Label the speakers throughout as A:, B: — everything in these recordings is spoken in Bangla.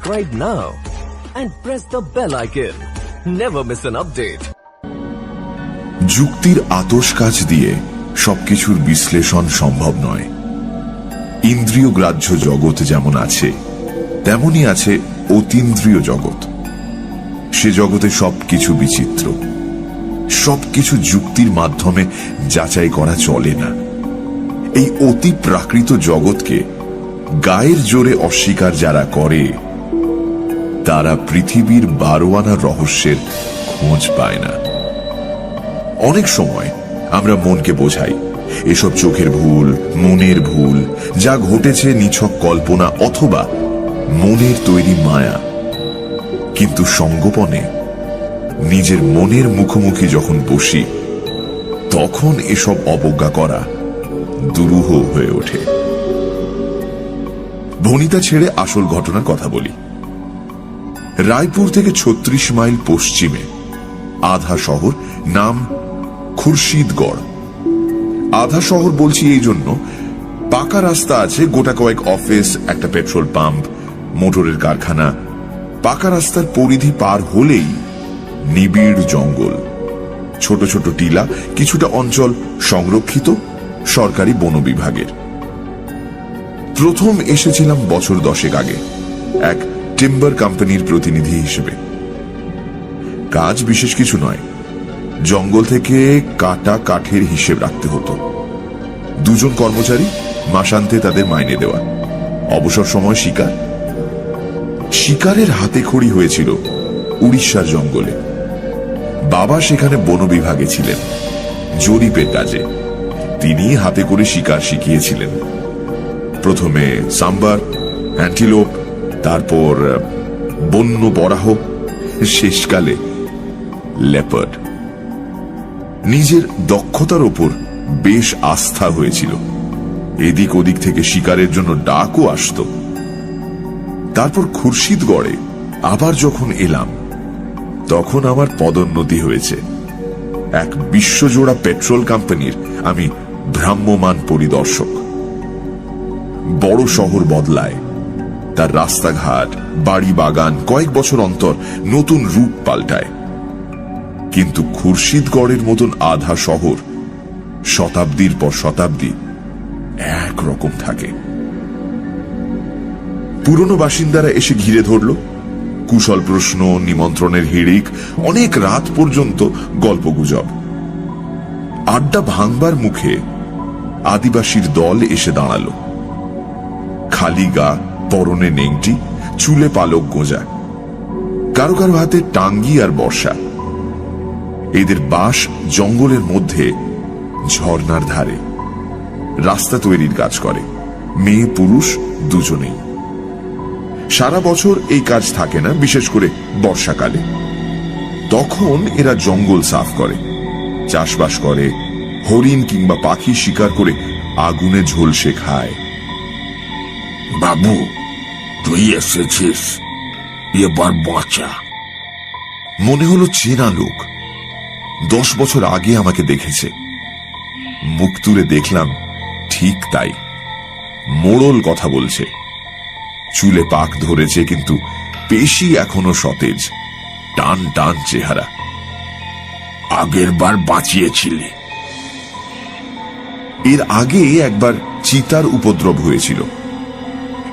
A: subscribe now and press the bell icon. Never miss an update.
B: যুক্তির আতশকাচ দিয়ে সবকিছুর বিশ্লেষণ সম্ভব নয়। ইন্দ্রিয় গ্রাহ্য জগৎ যেমন আছে, তেমনি আছে অতীন্দ্রিয় জগৎ। সে জগতে সবকিছু বিচিত্র, সবকিছু যুক্তির মাধ্যমে যাচাই করা চলে না। এই অতি প্রাকৃত জগৎকে গায়ের জোরে অস্বীকার যারা করে, তারা পৃথিবীর 12 আনা রহস্যের খোঁজ পায় না। অনেক সময় আমরা মনকে বোঝাই এসব চোখের ভুল, মনের ভুল, যা ঘটেছে নিছক কল্পনা অথবা মনের তৈরি মায়া। কিন্তু সঙ্গোপনে নিজের মনের মুখোমুখি যখন বসি, তখন এসব অবজ্ঞা করা দুরূহ হয়ে ওঠে। ভনিতা ছেড়ে আসল ঘটনার কথা বলি। রায়পুর থেকে 36 মাইল পশ্চিমে আধা শহর, নাম খুরশিদগড়। আধা শহর বলছি এই জন্য, পাকা রাস্তা আছে, গোটা কয়েক অফিস, একটা পেট্রোল পাম্প, মোটরের কারখানা। পাকা রাস্তার পরিধি পার হলেই নিবিড় জঙ্গল, ছোট ছোট টিলা, কিছুটা অঞ্চল সংরক্ষিত সরকারি বন বিভাগের। প্রথম এসেছিলাম বছর 10 আগে এক টিম্বার কোম্পানির প্রতিনিধি হিসেবে। কাজ বিশেষ কিছু নয়, জঙ্গল থেকে কাটা কাঠের হিসেব রাখতে হতো। 2 জন কর্মচারী, মাসান্তে তাদের মাইনে দেওয়া। অবসর সময় শিকার। শিকারের হাতে খড়ি হয়েছিল উড়িষ্যার জঙ্গলে। বাবা সেখানে বন বিভাগে ছিলেন, জরিপের কাজে। তিনি হাতে করে শিকার শিখিয়েছিলেন। প্রথমে সাম্বার, অ্যান্টিলোপ, তারপর বন্য বরাহ, শেষকালে লেপার্ড। নিজের দক্ষতার ওপর বেশ আস্থা হয়েছিল। এদিক ওদিক থেকে শিকারের জন্য ডাকও আসত। তারপর খুরশিদগড়ে আবার যখন এলাম, তখন আমার পদোন্নতি হয়েছে। এক বিশ্বজোড়া পেট্রোল কোম্পানির আমি ভ্রাম্যমান পরিদর্শক। বড় শহর বদলায়, তার রাস্তাঘাট, বাড়ি বাগান কয়েক বছর অন্তর নতুন রূপ পাল্টায়। কিন্তু খুরশিদগড়ের মতন আধা শহর শতাব্দীর পর শতাব্দী একরকম থাকে। পুরনো বাসিন্দারা এসে ঘিরে ধরল, কুশল প্রশ্ন, নিমন্ত্রণের হিড়িক, অনেক রাত পর্যন্ত গল্পগুজব। আড্ডা ভাঙবার মুখে আদিবাসীর দল এসে দাঁড়ালো। খালি গা, পরনে নেংটি, চুলে পালক গোঁজা, কারো কারো হাতে টাঙ্গি আর বর্ষা। এদের বাস জঙ্গলের মধ্যে, ঝর্ণার ধারে। রাস্তা তৈরির কাজ করে, মেয়ে পুরুষ দুজনেই। সারা বছর এই কাজ থাকে না, বিশেষ করে বর্ষাকালে। তখন এরা জঙ্গল সাফ করে, চাষবাস করে, হরিণ কিংবা পাখি শিকার করে আগুনে ঝলসে খায়।
C: বাবু, তুই এসেছিস, এবার বাঁচা।
B: মনে হলো চেনা লোক। 10 বছর আগে আমাকে দেখেছে। মুখ তুলে দেখলাম, ঠিক তাই, মোড়ল কথা বলছে। চুলে পাক ধরেছে, কিন্তু পেশি এখনো সতেজ, টান টান চেহারা।
C: আগের বার বাঁচিয়েছিলি।
B: এর আগে একবার চিতার উপদ্রব হয়েছিল।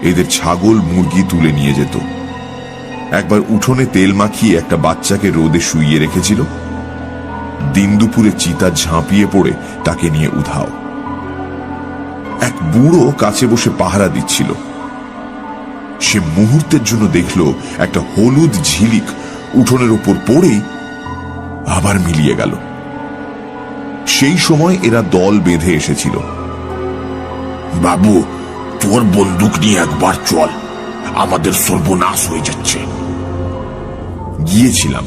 B: এদের ছাগল মুরগি তুলে নিয়ে যেত। একবার উঠোনে তেল মাখিয়ে একটা বাচ্চাকে রোদে শুইয়ে রেখেছিল। দিন দুপুরে চিতা ঝাঁপিয়ে পড়ে তাকে নিয়ে উধাও। এক বুড়ো কাছে বসে পাহারা দিচ্ছিল। সে মুহূর্তের জন্য দেখল একটা হলুদ ঝিলিক উঠোনের উপর পড়েই আবার মিলিয়ে গেল। সেই সময় এরা দল বেঁধে এসেছিল।
C: বাবু, তোর বন্দুক নিয়ে একবার চল, আমাদের সর্বনাশ হয়ে যাচ্ছে।
B: গিয়েছিলাম।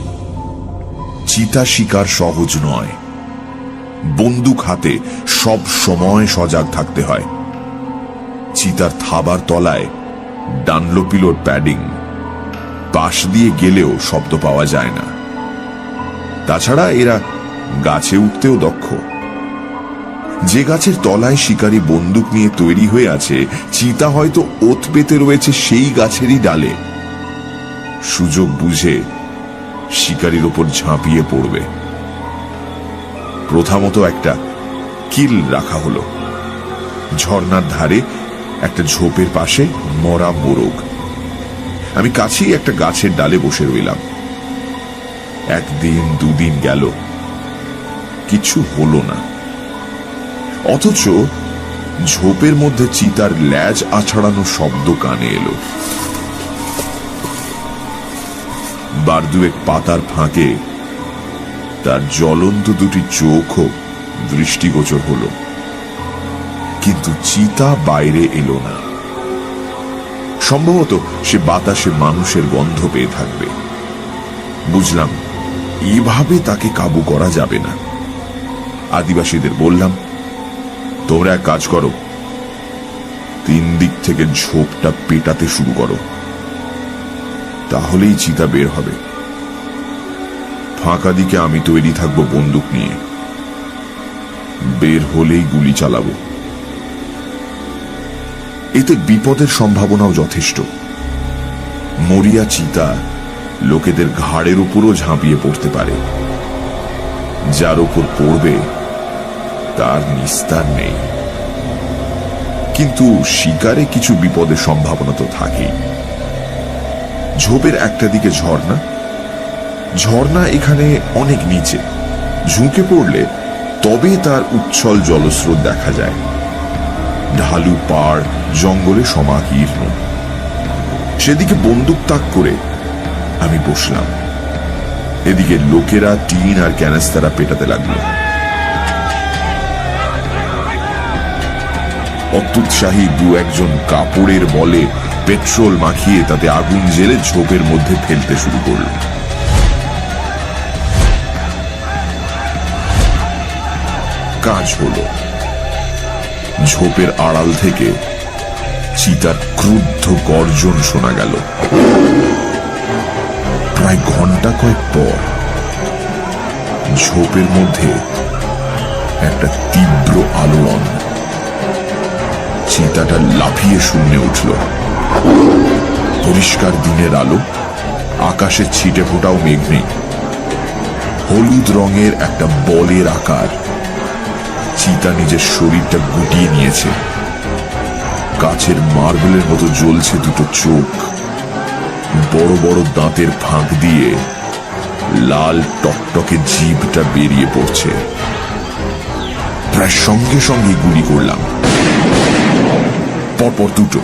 B: চিতা শিকার সহজ নয়। বন্দুক হাতে সব সময় সজাগ থাকতে হয়। চিতার থাবার তলায় ডানলোপিলোর প্যাডিং, পাশ দিয়ে গেলেও শব্দ পাওয়া যায় না। তাছাড়া এরা গাছে উঠতেও দক্ষ। যে গাছের তলায় শিকারী বন্দুক নিয়ে তৈরি হয়ে আছে, চিতা হয়তো ওত পেতে রয়েছে সেই গাছেরই ডালে। সুযোগ বুঝে শিকারীর ওপর ঝাঁপিয়ে পড়বে। প্রথমত একটা কিল রাখা হলো। ঝর্ণার ধারে একটা ঝোপের পাশে মরা মোরগ। আমি কাছেই একটা গাছের ডালে বসে রইলাম। একদিন দুদিন গেল, কিছু হলো না। অথচ ঝোপের মধ্যে চিতার ল্যাজ আছড়ানো শব্দ কানে এলো। বার দুয়েক পাতার ফাঁকে তার জ্বলন্ত দুটি চোখও দৃষ্টিগোচর হলো, কিন্তু চিতা বাইরে এলো না। সম্ভবত সে বাতাসে মানুষের গন্ধ পেয়ে থাকবে। বুঝলাম এভাবে তাকে কাবু করা যাবে না। আদিবাসীদের বললাম, তোমরা এক কাজ করো, 3 দিক থেকে ঝোপটা পেটাতে শুরু করো, তাহলেই চিতা বের হবে। ফাঁকা দিকে আমি তৈরি থাকবো বন্দুক নিয়ে, বের হলেই গুলি চালাবো। এতে বিপদের সম্ভাবনাও যথেষ্ট। মরিয়া চিতা লোকেদের ঘাড়ের উপরও ঝাঁপিয়ে পড়তে পারে। যার উপর পড়বে তার নিস্তার নেই। কিন্তু শিকারে কিছু বিপদের সম্ভাবনা তো থাকেই। ঝোপের একটা দিকে ঝর্ণা। ঝর্ণা এখানে অনেক নিচে, ঝুঁকে পড়লে তবে তার উচ্ছল জলস্রোত দেখা যায়। ঢালু পাড় জঙ্গলে সমাকীর্ণ। সেদিকে বন্দুক তাক করে আমি বসলাম। এদিকে লোকেরা টিন আর ক্যানেস্তারা পেটাতে লাগলো। অত্যুৎসাহী 2-1 কাপড়ের বলে পেট্রোল মাখিয়ে তাতে আগুন জেলে ঝোপের মধ্যে ফেলতে শুরু করল। কাজ হলো। ঝোপের আড়াল থেকে চিতার ক্রুদ্ধ গর্জন শোনা গেল। প্রায় ঘন্টা কয়েক পর ঝোপের মধ্যে একটা তীব্র আলোড়ন। চিতাটা লাফিয়ে শূন্যে উঠল। পরিষ্কার দিনের আলো, আকাশে ছিটে ফোটাও মেঘ নেই। হলুদ রঙের একটা বলের আকার। চিতা নিজের শরীরটা গুটিয়ে নিয়েছে। কাছের মার্বেলের মতো জ্বলছে দুটো চোখ। বড় বড় দাঁতের ফাঁক দিয়ে লাল টকটকে জিভটা বেরিয়ে পড়ছে। প্রায় সঙ্গে সঙ্গে গুলি করলাম। পরপর দুটো।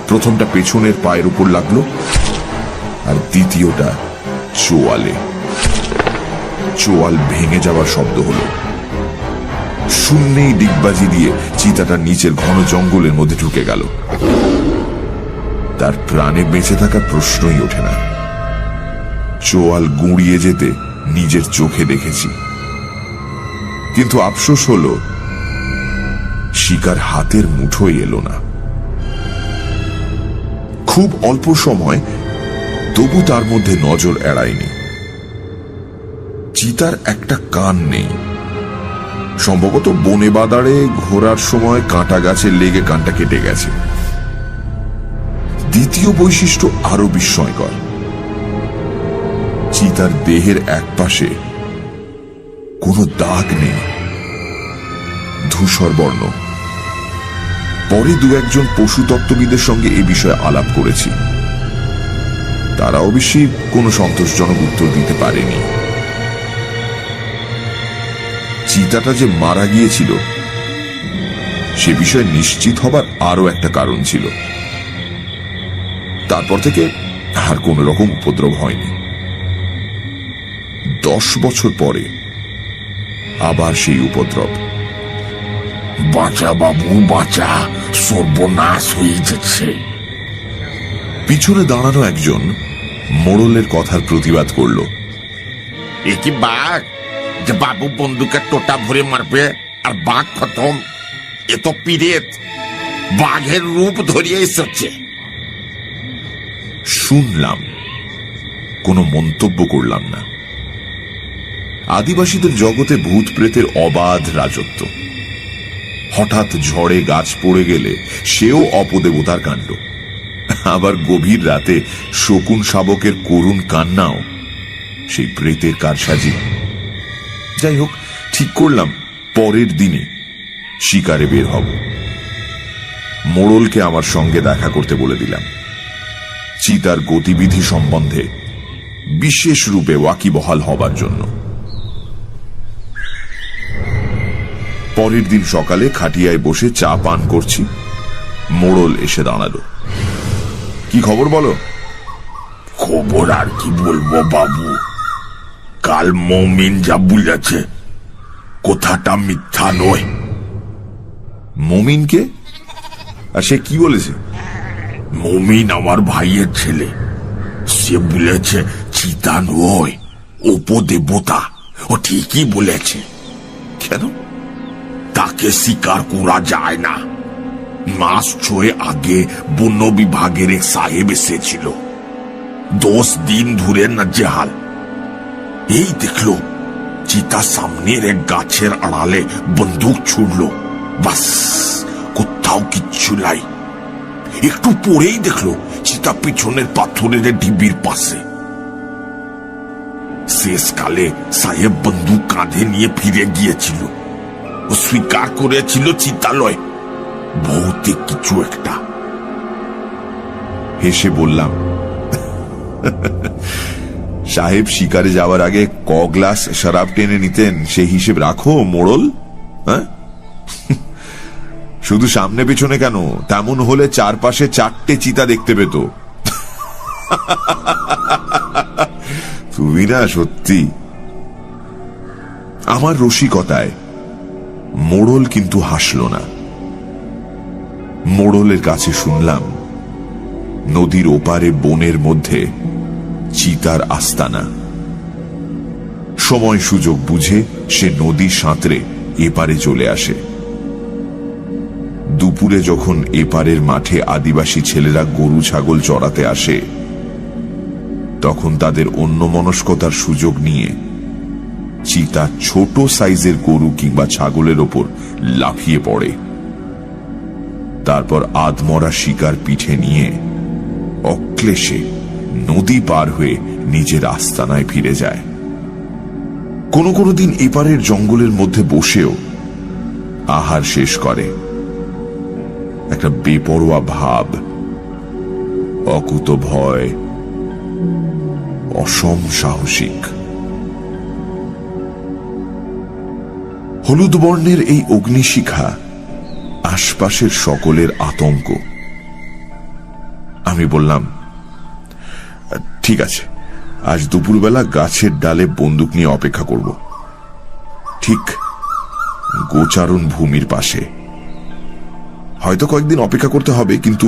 B: প্রথমটা পেছনের পায়ের উপর লাগলো, আর দ্বিতীয়টা চোয়ালে। চোয়াল ভেঙে যাওয়ার শব্দ হলো। শূন্যেই ডিগবাজি দিয়ে চিতাটা নিচের ঘন জঙ্গলের মধ্যে ঢুকে গেল। তার প্রাণে বেঁচে থাকার প্রশ্নই ওঠে না। চোয়াল গুঁড়িয়ে যেতে নিজের চোখে দেখেছি, কিন্তু আফসোস হলো শিকার হাতের মুঠোয় এলো না। খুব অল্প সময়, তবু তার মধ্যে নজর এড়ায়নি। চিতার একটা কান নেই। সম্ভবত বনে বাদারে ঘোরার সময় কাঁটা গাছে লেগে কানটা কেটে গেছে। দ্বিতীয় বৈশিষ্ট্য আরো বিস্ময়কর। চিতার দেহের একপাশে কোনো দাগ নেই, ধূসর বর্ণ। পরে 2-1 পশুতত্ত্ববিদের সঙ্গে এ বিষয়ে আলাপ করেছি। তারা অবশ্যই কোনো সন্তোষজনক উত্তর দিতে পারেনি। চিতাটা যে মারা গিয়েছিল সে বিষয়ে নিশ্চিত হবার আরো একটা কারণ ছিল। তারপর থেকে আর কোন রকম উপদ্রব হয়নি। 10 বছর পরে আবার সেই উপদ্রব।
C: বাঁচা বাবু বাঁচা, সর্বনাশ হয়ে যাচ্ছে।
B: পিছনে দাঁড়ানো একজন মোড়লের কথার প্রতিবাদ করল।
C: এ কি বাঘ যে বাবু বন্দুকের টোটা ভরে মারবে আর বাঘ খতম? এ তো পিরেত, বাঘের রূপ ধরিয়ে এসেছে।
B: শুনলাম, কোনো মন্তব্য করলাম না। আদিবাসীদের জগতে ভূত প্রেতের অবাধ রাজত্ব। হঠাৎ ঝড়ে গাছ পড়ে গেলে সেও অপদেবতার কাণ্ড। আবার গভীর রাতে শকুন শাবকের করুণ কান্নাও সেই প্রেতের কারসাজি। যাই হোক, ঠিক করলাম পরের দিনই শিকারে বের হব। মোড়লকে আমার সঙ্গে দেখা করতে বলে দিলাম, চিতার গতিবিধি সম্বন্ধে বিশেষ রূপে ওয়াকিবহাল হবার জন্য। পরের দিন সকালে খাটিয়ায় বসে চা পান করছি, মোড়ল এসে দাঁড়ালো। কি খবর বলো?
C: খবর আর কি বলবো বাবু, কাল মমিন যা বলেছে কথাটা মিথ্যা নয়।
B: মমিনকে? আর সে কি বলেছে?
C: মমিন আমার ভাইয়ের ছেলে, সে বলেছে চিতা নয়, উপদেবতা। ও ঠিকই বলেছে।
B: কেন?
C: তাকে স্বীকার করা যায় না। মাস 6 আগে বন্য বিভাগের এক সাহেব এসেছিল, 10 দিন ধরে নাজেহাল। এই দেখলো চিতা সামনের এক গাছের আড়ালে বন্দুক ছুড়লো, বাস কোথাও কিচ্ছু নাই। একটু পরেই দেখলো চিতা পিছনের পাথরের ঢিবির পাশে। শেষকালে সাহেব বন্দুক কাঁধে নিয়ে ফিরে গিয়েছিল। ও স্বীকার করেছিল চিতালয়, ভৌতিক কিছু একটা।
B: হেসে বললাম, সাহেব শিকারে যাওয়ার আগে ক গ্লাস শরাব টেনে নিতেন সেই হিসেব রাখো মোড়ল। হ্যাঁ, শুধু সামনে পিছনে কেন, তেমন হলে চারপাশে 4টে চিতা দেখতে পেত। তুমি না সত্যি। আমার রসিকতায় মোড়ল কিন্তু হাসল না। মোড়লের কাছে শুনলাম নদীর ওপারে বনের মধ্যে চিতার আস্তানা। সময় সুযোগ বুঝে সে নদী সাঁতরে এপারে চলে আসে। দুপুরে যখন এপারের মাঠে আদিবাসী ছেলেরা গরু ছাগল চড়াতে আসে, তখন তাদের অন্যমনস্কতার সুযোগ নিয়ে চিতা ছোট সাইজের গরু কিংবা ছাগলের ওপর লাফিয়ে পড়ে। তারপর আধমরা শিকার পিঠে নিয়ে অক্লেশে নদী পার হয়ে নিজের আস্তানায় ফিরে যায়। কোনো কোনো দিন এপারের জঙ্গলের মধ্যে বসেও আহার শেষ করে। একটা বেপরোয়া ভাব, অকুত ভয়, অসম সাহসিক। হলুদ বর্ণের এই অগ্নিশিখা আশপাশের সকলের আতঙ্ক। আমি বললাম, ঠিক আছে, আজ দুপুরবেলা গাছের ডালে বন্দুক নিয়ে অপেক্ষা করব, ঠিক গোচারণ ভূমির পাশে। হয়তো কয়েকদিন অপেক্ষা করতে হবে, কিন্তু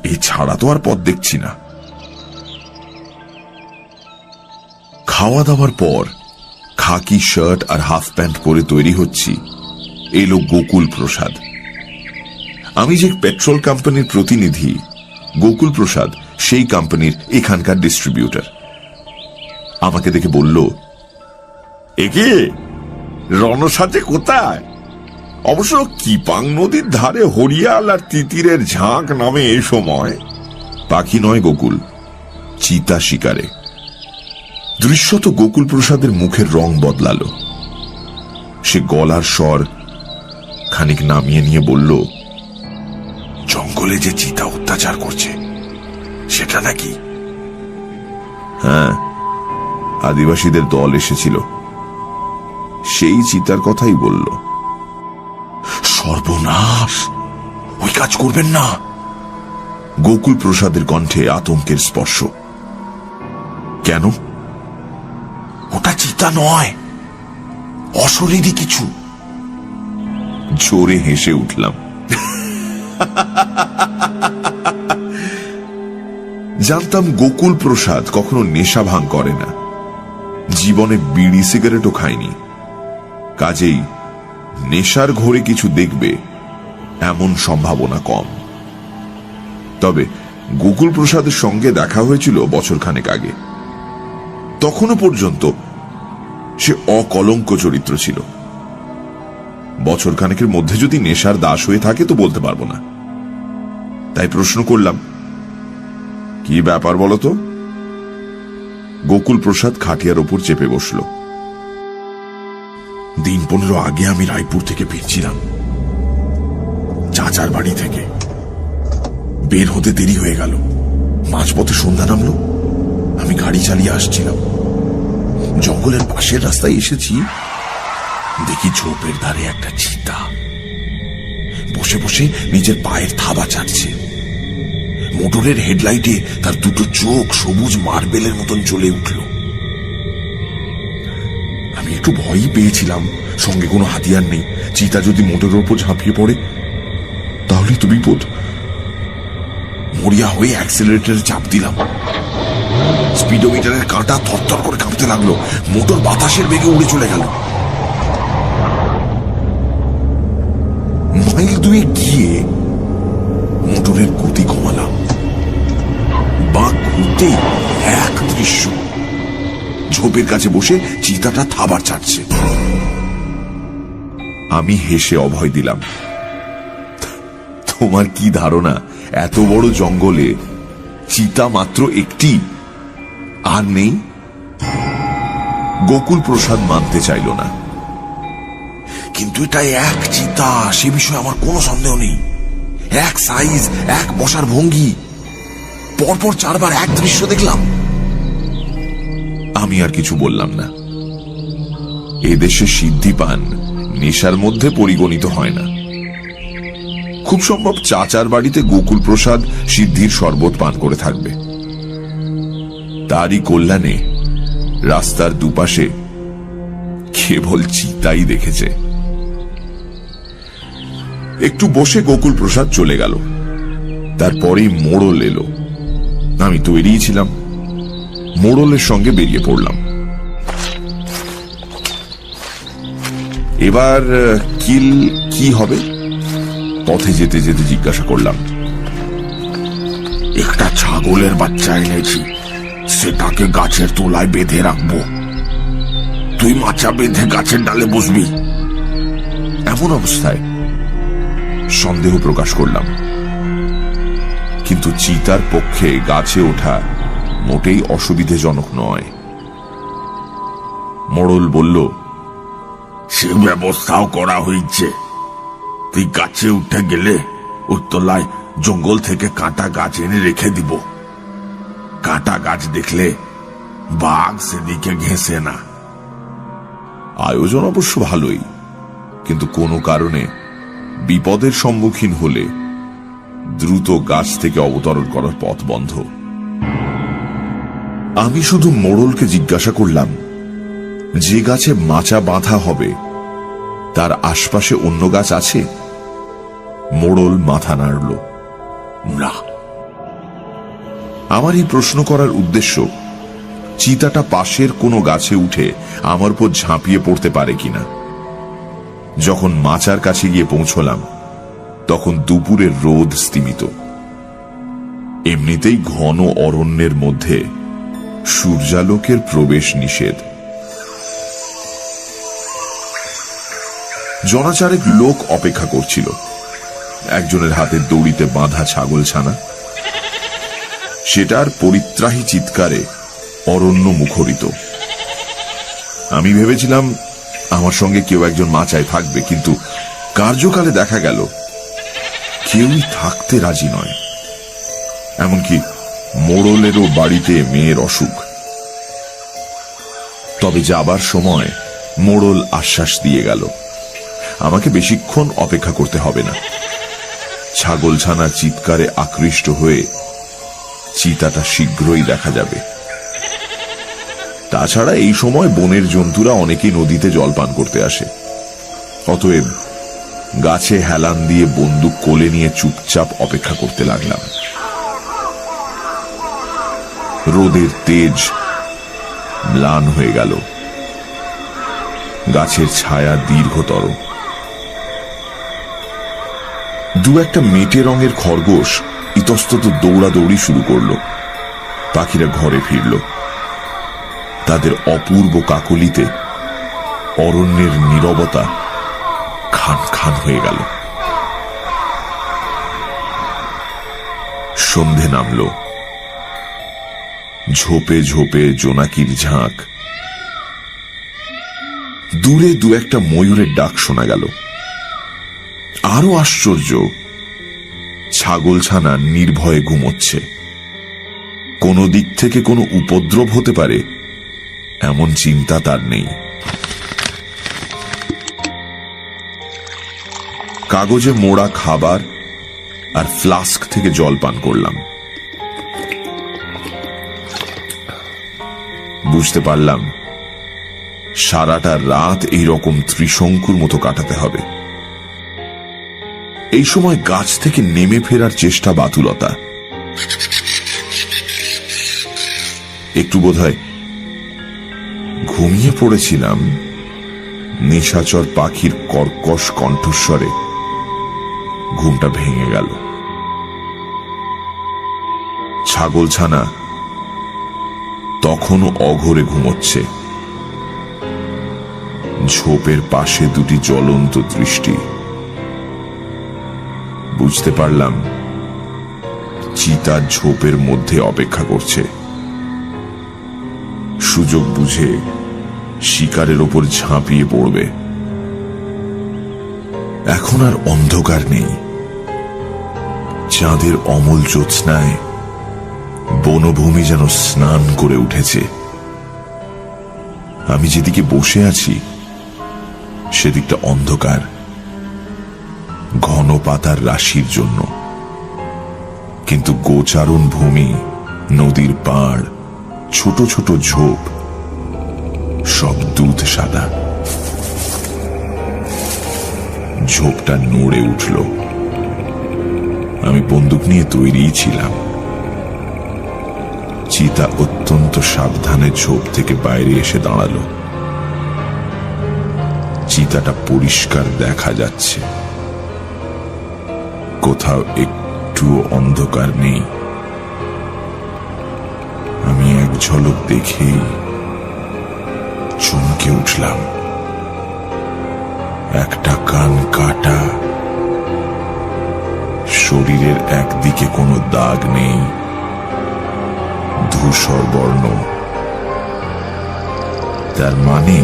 B: এই ছাড়া তো আর পথ দেখছি না। খাওয়া দাওয়ার পর খাকি শার্ট আর হাফ প্যান্ট পরে তৈরি হচ্ছি, এলো গোকুল প্রসাদ। আমি যে পেট্রোল কোম্পানির প্রতিনিধি, গোকুল প্রসাদ সেই কোম্পানির এখানকার ডিস্ট্রিবিউটর। আমাকে দেখে বলল,
C: একে রণসাজে কোথায়? অবশ্য কিপাং নদীর ধারে হরিয়াল আর তিতিরের ঝাঁক নামে এই সময়।
B: পাখি নয় গোকুল, চিতা শিকারে। দৃশ্যত গোকুল প্রসাদের মুখের রং বদলালো। সে গলার স্বর খানিক নামিয়ে নিয়ে বলল,
C: জঙ্গলে যে চিতা অত্যাচার করছে সেটা নাকি?
B: হ্যাঁ, আদিবাসীদের দল এসেছিল, সেই চিতার কথাই বলল।
C: সর্বনাশ, ওই কাজ করবেন না।
B: গোকুল প্রসাদের কণ্ঠে আতঙ্কের স্পর্শ। কেন?
C: ওটা চিতা নয়, অশরীরী কিছু।
B: জোরে হেসে উঠলাম। জানতাম গোকুল প্রসাদ কখনো নেশা ভাঙ করে না, জীবনে বিড়ি সিগারেটও খায়নি। কাজেই নেশার ঘোরে কিছু দেখবে এমন সম্ভাবনা কম। তবে গোকুল প্রসাদের সঙ্গে দেখা হয়েছিল বছরখানেক আগে। তখনও পর্যন্ত সে অকলঙ্ক চরিত্র ছিল। বছরখানেকের মধ্যে যদি নেশার দাস হয়ে থাকে তো বলতে পারবো না। তাই প্রশ্ন করলাম, কি ব্যাপার বলো তো? গোকুল প্রসাদ খাটিয়ার ওপর চেপে বসল।
C: দিন 15 আগে আমি রায়পুর থেকে ফিরছিলাম, চাচার বাড়ি থেকে। বের হতে দেরি হয়ে গেল, মাঝপথে সন্ধ্যা নামলো। আমি গাড়ি চালিয়ে আসছিলাম, জঙ্গলের পাশের রাস্তায় এসেছি। দেখি ঝোপের ধারে একটা চিতা বসে বসে নিজের পায়ের থাবা চাটছে। মোটরের হেডলাইটে তার দুটো চোখ সবুজ মার্বেলের মতন জ্বলে উঠল। আমি একটু ভয়ই পেয়েছিলাম, সঙ্গে কোনো হাতিয়ার নেই। চিতা যদি মোটরের ওপর ঝাঁপিয়ে পড়ে তাহলে তো বিপদ। মরিয়া হয়ে অ্যাক্সিলারেটরে চাপ দিলাম। স্পিডোমিটারের কাঁটা থরথর করে কাঁপতে লাগলো। মোটর বাতাসের বেগে উড়ে চলে গেল। মাইল 2 গিয়ে মোটরের গতি কমালাম। বাঁক ঘুরতে এক দৃশ্য, ঝোপের কাছে বসে চিতাটা থাবার চাটছে।
B: আমি হেসে অভয় দিলাম। তোমার কি ধারণা এত বড় জঙ্গলে চিতা মাত্র একটি, আর নেই? গোকুল প্রসাদ মানতে চাইল না।
C: কিন্তু এটা এক চিতা, সে বিষয়ে আমার কোনো সন্দেহ নেই। এক সাইজ, এক বসার ভঙ্গি, পরপর 4 বার এক দৃশ্য দেখলাম।
B: আমি আর কিছু বললাম না। এদেশে সিদ্ধি পান নেশার মধ্যে পরিগণিত হয় না। খুব সম্ভব চাচার বাড়িতে গোকুল প্রসাদ সিদ্ধির শরবত পান করে থাকবে। তারই কল্যাণে রাস্তার দুপাশে কেবল চিতাই দেখেছে। একটু বসে গোকুল প্রসাদ চলে গেল। তারপরেই মোড়ল এলো। আমি তৈরিই ছিলাম, মোড়লের সঙ্গে বেরিয়ে পড়লাম। এবার কিল কি হবে? পথে যেতে যেতে জিজ্ঞাসা করলাম।
C: একটা ছাগলের বাচ্চা এনেছি, সেটাকে গাছের তলায় বেঁধে রাখবো। তুই মাচা বেঁধে গাছের ডালে বসবি।
B: এমন অবস্থায় সন্দেহ প্রকাশ করলাম, কিন্তু চিতার পক্ষে গাছে ওঠা মোটেই অসুবিধাজনক নয়। মোড়ল বলল,
C: সে ব্যবস্থাও করা হয়েছে। তুই গাছে উঠে গেলে ওর তলায় জঙ্গল থেকে কাঁটা গাছ এনে রেখে দিব। কাঁটা গাছ দেখলে বাঘ সেদিকে ঘেঁষে না।
B: আয়োজন অবশ্য ভালোই, কিন্তু কোনো কারণে বিপদের সম্মুখীন হলে দ্রুত গাছ থেকে অবতরণ করার পথ বন্ধ। আমি শুধু মোড়লকে জিজ্ঞাসা করলাম, যে গাছে মাচা বাঁধা হবে তার আশপাশে অন্য গাছ আছে? মোড়ল মাথা নাড়ল।
C: না।
B: আমার এই প্রশ্ন করার উদ্দেশ্য, চিতাটা পাশের কোনো গাছে উঠে আমার উপর ঝাঁপিয়ে পড়তে পারে কিনা। যখন মাচার কাছে গিয়ে পৌঁছলাম তখন দুপুরের রোদ স্তিমিত। এমনিতেই ঘন অরণ্যের মধ্যে সূর্যালোকের প্রবেশ নিষেধ। জনাচারেক লোক অপেক্ষা করছিল। একজনের হাতে দড়িতে বাঁধা ছাগল ছানা, সেটার পরিত্রাহী চিৎকারে অরণ্য মুখরিত। আমি ভেবেছিলাম আমার সঙ্গে কেউ একজন মাচায় থাকবে, কিন্তু কার্যকালে দেখা গেল কেউই থাকতে রাজি নয়। এমনকি মোড়লেরও বাড়িতে মেয়ের অসুখ। তবে যাবার সময় মোড়ল আশ্বাস দিয়ে গেল, আমাকে বেশিক্ষণ অপেক্ষা করতে হবে না। ছাগলছানার চিৎকারে আকৃষ্ট হয়ে চিতাটা শীঘ্রই দেখা যাবে। তাছাড়া এই সময় বনের জন্তুরা অনেকেই নদীতে জল পান করতে আসে। অতএব গাছে হেলান দিয়ে বন্দুক কোলে নিয়ে চুপচাপ অপেক্ষা করতে লাগলাম। রোদের তেজ ম্লান হয়ে গেল। গাছের ছায়া দীর্ঘতর। দু একটা মেটে রঙের খরগোশ ইতস্তত দৌড়াদৌড়ি শুরু করল। পাখিরা ঘরে ফিরল। তাদের অপূর্ব কাকলিতে অরণ্যের নীরবতা খান খান হয়ে গেল। সন্ধে নামল। ঝোপে ঝোপে জোনাকির ঝাঁক। দূরে দু একটা ময়ূরের ডাক শোনা গেল। আরো আশ্চর্য, ছাগলছানা নির্ভয়ে ঘুমোচ্ছে। কোনো দিক থেকে কোনো উপদ্রব হতে পারে এমন চিন্তা তার নেই। কাগজে মোড়া খাবার আর ফ্লাস্ক থেকে জল পান করলাম। বুঝতে পারলাম সারাটা রাত এইরকম ত্রিশঙ্কুর মতো কাটাতে হবে। এই সময় গাছ থেকে নেমে ফেরার চেষ্টা বাতুলতা। একটু বোধহয় ঘুমিয়ে পড়েছিলাম। নিশাচর পাখির কর্কশ কণ্ঠস্বরে ঘুমটা ভেঙে গেল। ছাগলছানা তখনও অঘোরে ঘুমোচ্ছে। ঝোপের পাশে দুটি জ্বলন্ত দৃষ্টি। বুঝতে পারলাম চিতা ঝোপের মধ্যে অপেক্ষা করছে। সুযোগ বুঝে শিকারের ওপর ঝাঁপিয়ে পড়বে। এখন আর অন্ধকার নেই। চাঁদের অমল জ্যোৎস্নায় বনভূমি যেন স্নান করে উঠেছে। আমি যেদিকে বসে আছি সেদিকটা অন্ধকার, ঘন পাতার রাশির জন্য। কিন্তু গোচারণ ভূমি, নদীর পাড়, ছোট ছোট ঝোপ সব দুধ সাদা। ঝোপটা নড়ে উঠল। আমি বন্দুক নিয়ে তৈরিই ছিলাম। চিতা অত্যন্ত সাবধানে ঝোপ থেকে বাইরে এসে দাঁড়ালো। চিতাটা পরিষ্কার দেখা যাচ্ছে। কোথাও একটুও অন্ধকার নেই। আমি এক ঝলক দেখেই চমকে উঠলাম। একটা কান কাটা, শরীরের একদিকে কোনো দাগ নেই, ধূসর বর্ণ। তার মানে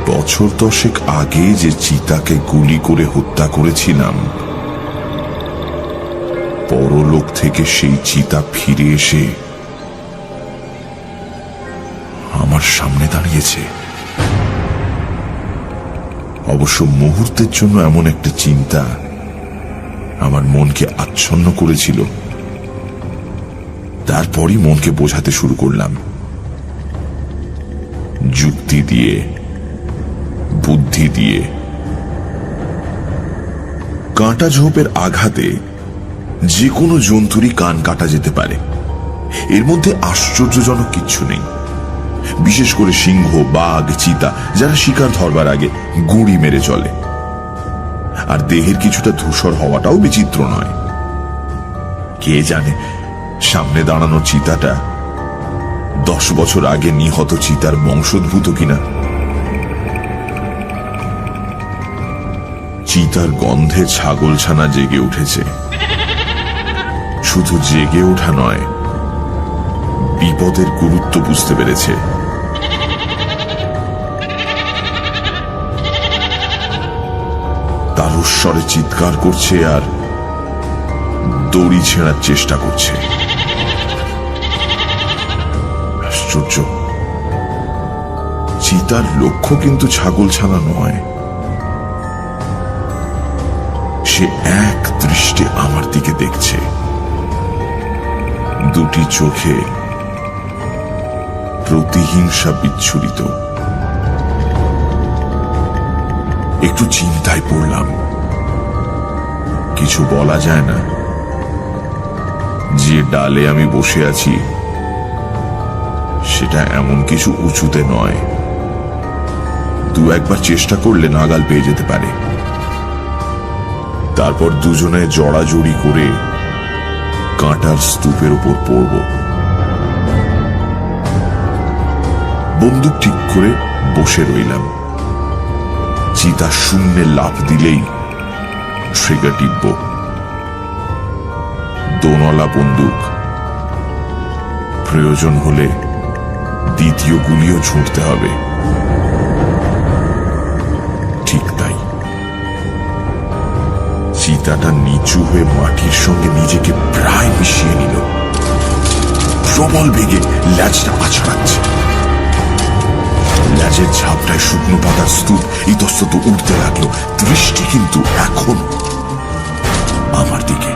B: বছর 10 আগে যে চিতাকে গুলি করে হত্যা করেছিলাম, পরলোক থেকে সেই চিতা ফিরে এসে আমার সামনে দাঁড়িয়েছে। অবশ্য মুহূর্তের জন্য এমন একটা চিন্তা আমার মনকে আচ্ছন্ন করেছিল। তারপরই মনকে বোঝাতে শুরু করলাম, যুক্তি দিয়ে, বুদ্ধি দিয়ে। কাঁটা ঝোপের আঘাতে যে কোনো জন্তুরই কান কাটা যেতে পারে। এর মধ্যে আশ্চর্যজনক কিচ্ছু নেই। বিশেষ করে সিংহ, বাঘ, চিতা যারা শিকার ধরবার আগে গুঁড়ি মেরে চলে। আর দেহের কিছুটা ধূসর হওয়াটাও বিচিত্র নয়। কে জানে সামনে দাঁড়ানো চিতাটা 10 বছর আগে নিহত চিতার বংশোদ্ভূত কিনা। চিতার গন্ধে ছাগলছানা জেগে উঠেছে। শুধু জেগে ওঠা নয়, বিপদের গুরুত্ব বুঝতে পেরেছে। তারস্বরে চিৎকার করছে আর দড়ি ছেঁড়ার চেষ্টা করছে। আশ্চর্য, চিতার লক্ষ্য কিন্তু ছাগলছানা নয়। সে এক দৃষ্টে আমার দিকে দেখছে। দুটি চোখে প্রতিহিংসা বিচ্ছুরিত। একটু চিন্তায় পড়লাম। কিছু বলা যায় না। যে ডালে আমি বসে আছি সেটা এমন কিছু উঁচুতে নয়। দু একবার চেষ্টা করলে নাগাল পেয়ে যেতে পারে। তারপর দুজনে জড়াজড়ি করে কাঁটার স্তূপের উপর পড়ব। বন্দুক ঠিক করে বসে রইলাম। চিতা শূন্যে লাফ দিলেই ট্রিগার টিপব। দোনলা বন্দুক, প্রয়োজন হলে দ্বিতীয় গুলিও ছুঁড়তে হবে। ঠিক তাই, চিতাটা নিচু হয়ে মাটির সঙ্গে নিজেকে প্রায় মিশিয়ে নিল। প্রবল বেগে ল্যাজটা আছড়াচ্ছে। ল্যাজের ঝাপটায় শুকনো পাতার স্তূপ ইতস্তত উঠতে লাগলো, দৃষ্টি কিন্তু এখন আমার দিকে।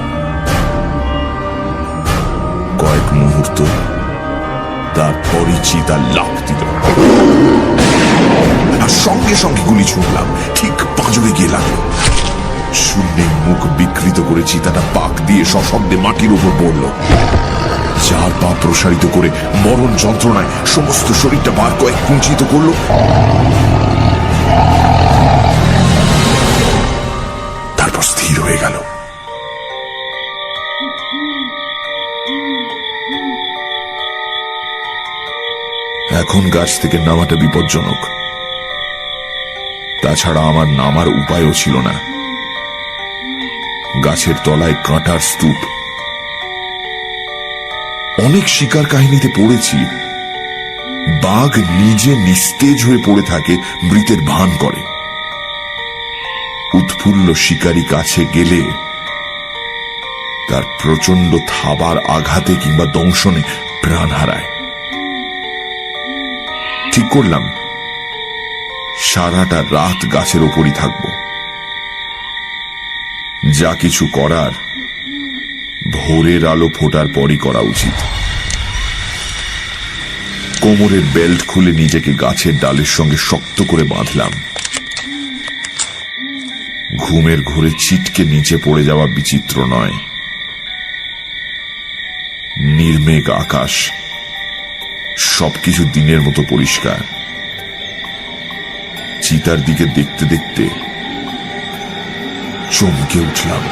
B: কয়েক মুহূর্ত, তারপরই চিতা লাফ দিল, আর সঙ্গে সঙ্গে গুলি ছুঁড়লাম, ঠিক পাঁজরে গিয়ে লাগলো। শূন্যে মুখ বিকৃত করে চিতাটা পাক দিয়ে সশব্দে মাটির উপর পড়ল। চার পা প্রসারিত করে মরণ যন্ত্রণায় সমস্ত শরীরটা বার কয়েক কুঞ্চিত করল। তারপর স্থির হয়ে গেল। এখন গাছ থেকে নামাটা বিপজ্জনক। তাছাড়া আমার নামার উপায়ও ছিল না। গাছের তলায় কাঁটার স্তূপ। অনেক শিকার কাহিনীতে পড়েছি, বাঘ নিজে নিস্তেজ হয়ে পড়ে থাকে, মৃতের ভান করে। উৎফুল্ল শিকারী কাছে গেলে তার প্রচন্ড থাবার আঘাতে কিংবা দংশনে প্রাণ হারায়। ঠিক করলাম সারাটা রাত গাছের ওপরই থাকব। যা কিছু করার ভোরের আলো ফোটার পরই করা উচিত। কোমরের বেল্ট খুলে নিজেকে গাছের ডালের সঙ্গে শক্ত করে বাঁধলাম। ঘুমের ঘোরে ছিটকে নিচে পড়ে যাওয়া বিচিত্র নয়। নির্মেঘ আকাশ, সবকিছু দিনের মতো পরিষ্কার। চিতার দিকে দেখতে দেখতে চমকে উঠলাম।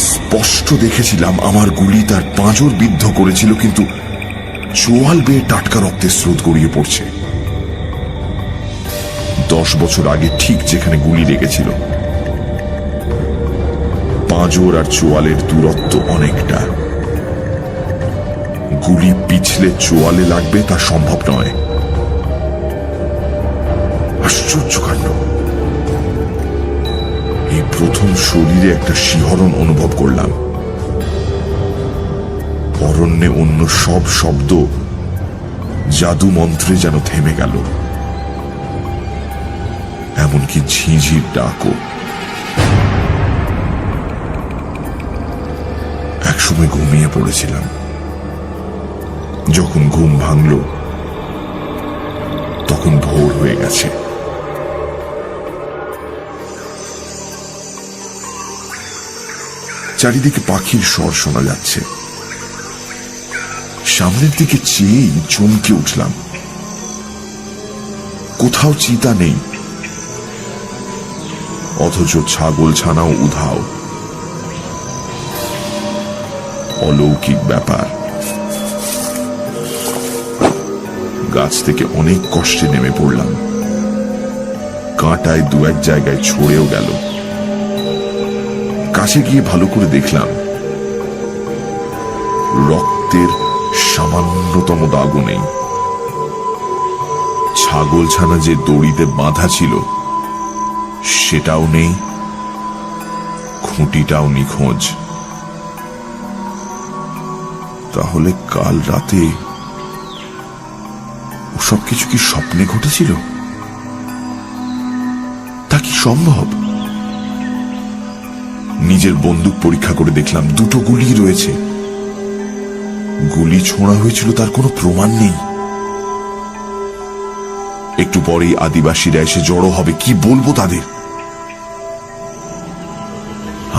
B: স্পষ্ট দেখেছিলাম আমার গুলি তার পাঁজর বিদ্ধ করেছিল, কিন্তু চোয়াল বেয়ে টাটকা রক্তের স্রোত গড়িয়ে পড়ছে। 10 বছর আগে ঠিক যেখানে গুলি লেগেছিল। পাঁজর আর চোয়ালের দূরত্ব অনেকটা। গুলি পিছলে চোয়ালে লাগবে তা সম্ভব নয়। আশ্চর্য কাণ্ড। এই প্রথম শরীরে একটা শিহরণ অনুভব করলাম। অরণ্যে অন্য সব শব্দ জাদু মন্ত্রে যেন থেমে গেল, এমনকি ঝিঁঝির ডাকও। একসময় ঘুমিয়ে পড়েছিলাম। যখন ঘুম ভাঙল তখন ভোর হয়ে গেছে। চারিদিকে পাখির স্বর শোনা যাচ্ছে। সামনের দিকে চেয়েই চমকে উঠলাম। কোথাও চিতা নেই, অথচ ছাগল ছানাও উধাও। অলৌকিক ব্যাপার। গাছ থেকে অনেক কষ্টে নেমে পড়লাম। কাঁটায় 2-1 জায়গায় ছড়েও গেল। কাছে গিয়ে ভালো করে দেখলাম রক্তের সামান্যতম দাগও নেই। ছাগল ছানা যে দড়িতে বাঁধা ছিল সেটাও নেই, খুঁটিটাও নিখোঁজ। তাহলে কাল রাতে ওসব কিছু কি স্বপ্নে ঘটেছিল? তা কি সম্ভব? নিজের বন্দুক পরীক্ষা করে দেখলাম 2টো গুলি রয়েছে। গুলি ছোঁড়া হয়েছিল তার কোনো প্রমাণ নেই। একটু পরেই আদিবাসীরা এসে জড়ো হবে, কি বলবো তাদের?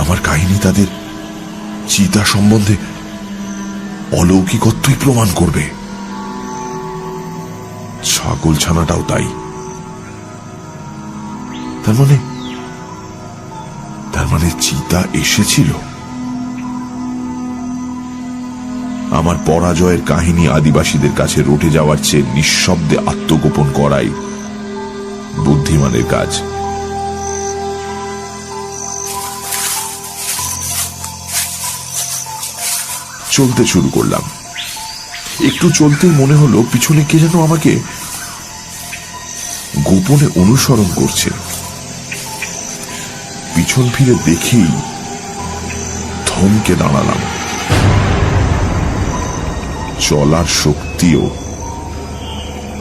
B: আমার কাহিনী তাদের চিতা সম্বন্ধে অলৌকিকত্বই প্রমাণ করবে। ছাগল ছানাটাও তাই। তার মানে চিতা এসেছিল। আমার পরাজয়ের কাহিনী আদিবাসীদের কাছে রটে যাওয়ার চেয়ে নিঃশব্দে আত্মগোপন করাই বুদ্ধিমানের কাজ। চলতে শুরু করলাম। একটু চলতেই মনে হলো পিছনে কে যেন আমাকে গোপনে অনুসরণ করছে। পিছন ফিরে দেখেই থমকে দাঁড়ালাম। চলার শক্তিও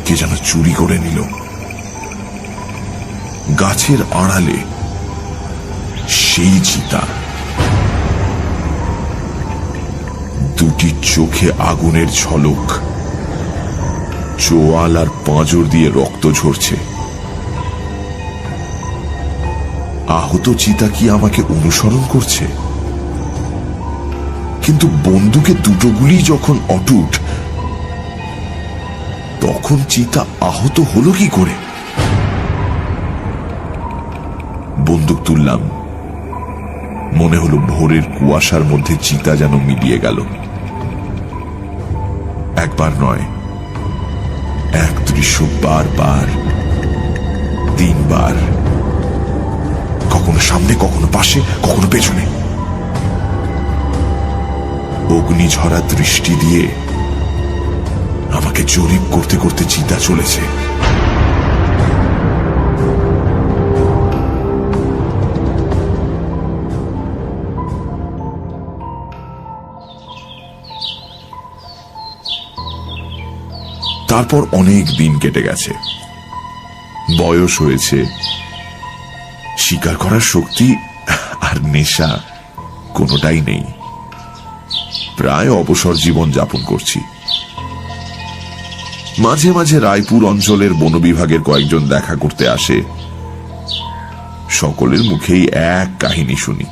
B: কে যেন চুরি করে নিল। গাছের আড়ালে সেই চিতা, দুটি চোখে আগুনের ঝলক, চোয়াল আর পাঁজর দিয়ে রক্ত ঝরছে। আহত চিতা কি আমাকে অনুসরণ করছে? কিন্তু বন্দুকে দুটো গুলি যখন অটুট, তখন চিতা আহত হলো কি করে? বন্দুক তুললাম। মনে হলো ভোরের কুয়াশার মধ্যে চিতা যেন মিলিয়ে গেল। একবার নয়, এক দৃশ্য বারবার, তিনবার, কখনো সামনে, কখনো পাশে, কখনো পেছনে। অগ্নিঝরা দৃষ্টি দিয়ে আমাকে জরিপ করতে করতে চিতা চলেছে। তারপর অনেক দিন কেটে গেছে, বয়স হয়েছে, শিকার করার শক্তি আর নেশা কোনোটাই নেই। প্রায় অবসর জীবন যাপন করছি। মাঝে মাঝে রায়পুর অঞ্চলের বন বিভাগের কয়েকজন দেখা করতে আসে। সকলের মুখেই এক কাহিনী শুনি।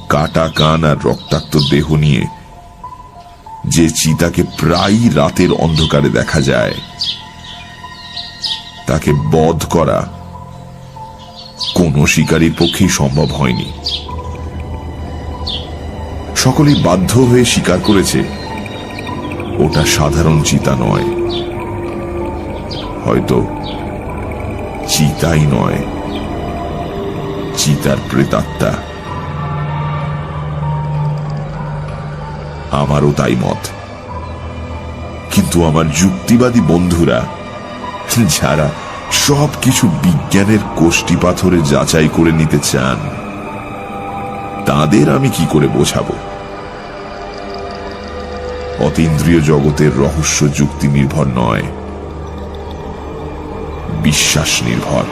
B: কাটা কান আর রক্তাক্ত দেহ নিয়ে যে চিতাকে প্রায়ই রাতের অন্ধকারে দেখা যায়, তাকে বধ করা কোনো শিকারীর পক্ষেই সম্ভব হয়নি। সকলেই বাধ্য হয়ে স্বীকার করেছে ওটা সাধারণ চিতা নয়, হয়তো চিতাই নয়, চিতার প্রেতাত্মা। আমারও তাই মত। কিন্তু আমার যুক্তিবাদী বন্ধুরা, যারা সবকিছু বিজ্ঞানের কোষ্টি পাথরে যাচাই করে নিতে চান, তাদের আমি কি করে বোঝাবো? অতীন্দ্রিয় জগতের রহস্য যুক্তি নির্ভর নয়, বিশ্বাস নির্ভর।